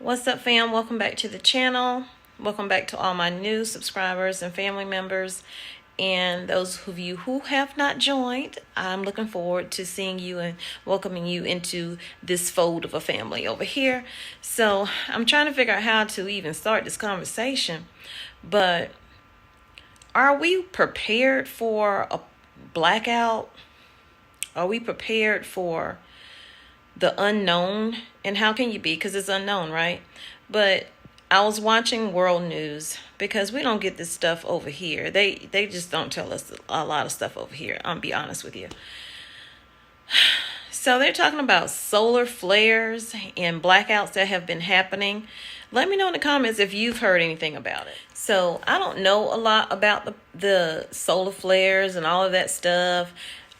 What's up, fam? Welcome back to the channel. Welcome back to all my new subscribers and family members. And those of you who have not joined, I'm looking forward to seeing you and welcoming you into this fold of a family over here. So I'm trying to figure out how to even start this conversation. But are we prepared for a blackout? Are we prepared for the unknown? And how can you be? Because it's unknown, right? But I was watching world news because we don't get this stuff over here. They just don't tell us a lot of stuff over here. I'll be honest with you. So they're talking about solar flares and blackouts that have been happening. Let me know in the comments if you've heard anything about it. So I don't know a lot about the solar flares and all of that stuff.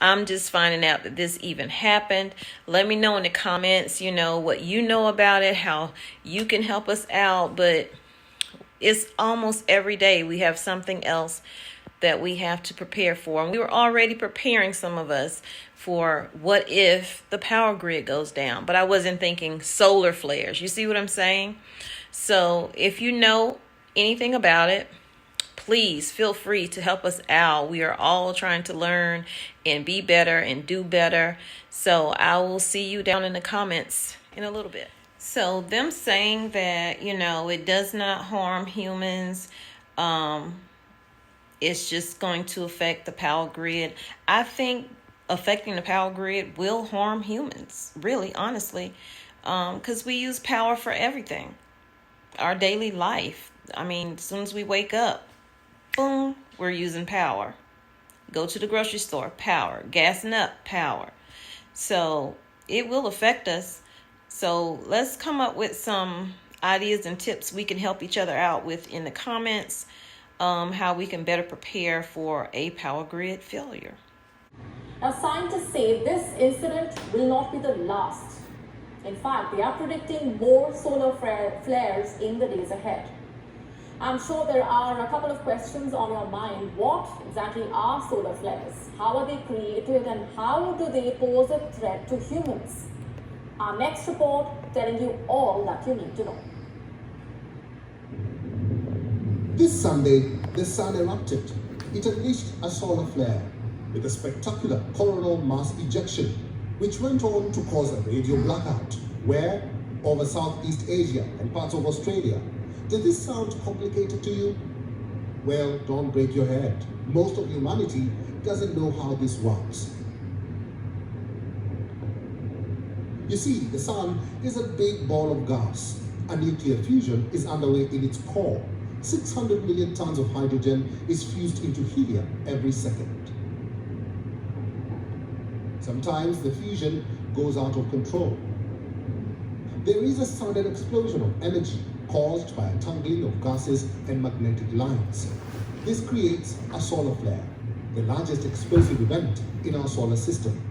I'm just finding out that this even happened. Let me know in the comments, what you know about it, how you can help us out. But it's almost every day we have something else that we have to prepare for. And we were already preparing, some of us, for what if the power grid goes down. But I wasn't thinking solar flares. You see what I'm saying? So if you know anything about it, please feel free to help us out. We are all trying to learn and be better and do better. So I will see you down in the comments in a little bit. So them saying that, it does not harm humans. It's just going to affect the power grid. I think affecting the power grid will harm humans, really, honestly, because we use power for everything. Our daily life. I mean, as soon as we wake up, boom, we're using power. Go to the grocery store, power. Gassing up, power. So it will affect us. So let's come up with some ideas and tips we can help each other out with in the comments, how we can better prepare for a power grid failure. Now, scientists say this incident will not be the last. In fact, they are predicting more solar flares in the days ahead. I'm sure there are a couple of questions on your mind. What exactly are solar flares? How are they created and how do they pose a threat to humans? Our next report telling you all that you need to know. This Sunday, the sun erupted. It unleashed a solar flare with a spectacular coronal mass ejection, which went on to cause a radio blackout, where over Southeast Asia and parts of Australia. Did this sound complicated to you? Well, don't break your head. Most of humanity doesn't know how this works. You see, the sun is a big ball of gas. A nuclear fusion is underway in its core. 600 million tons of hydrogen is fused into helium every second. Sometimes the fusion goes out of control. There is a sudden explosion of energy caused by a tumbling of gases and magnetic lines. This creates a solar flare, the largest explosive event in our solar system.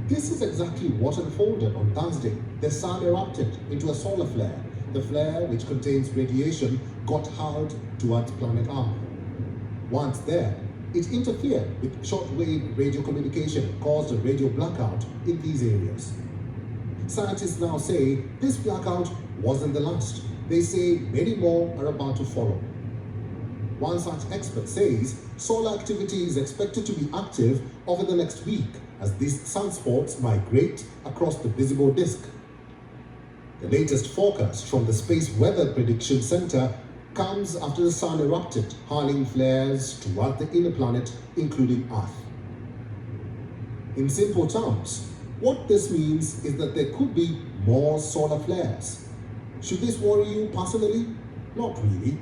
This is exactly what unfolded on Thursday. The sun erupted into a solar flare. The flare, which contains radiation, got hurled towards planet Earth. Once there, it interfered with shortwave radio communication, caused a radio blackout in these areas. Scientists now say this blackout wasn't the last. They say many more are about to follow. One such expert says solar activity is expected to be active over the next week as these sunspots migrate across the visible disk. The latest forecast from the Space Weather Prediction Center comes after the sun erupted, hurling flares toward the inner planet, including Earth. In simple terms, what this means is that there could be more solar flares. Should this worry you personally? Not really.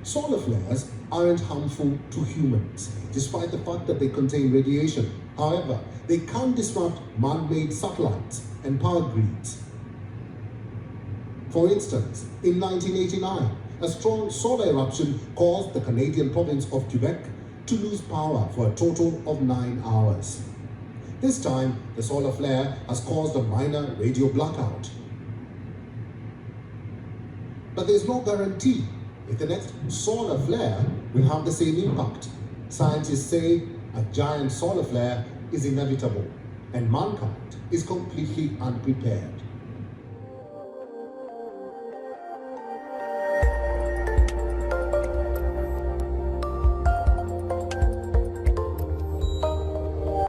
Solar flares aren't harmful to humans, despite the fact that they contain radiation. However, they can disrupt man-made satellites and power grids. For instance, in 1989, a strong solar eruption caused the Canadian province of Quebec to lose power for a total of 9 hours. This time, the solar flare has caused a minor radio blackout. But there's no guarantee if the next solar flare will have the same impact. Scientists say a giant solar flare is inevitable. and mankind is completely unprepared.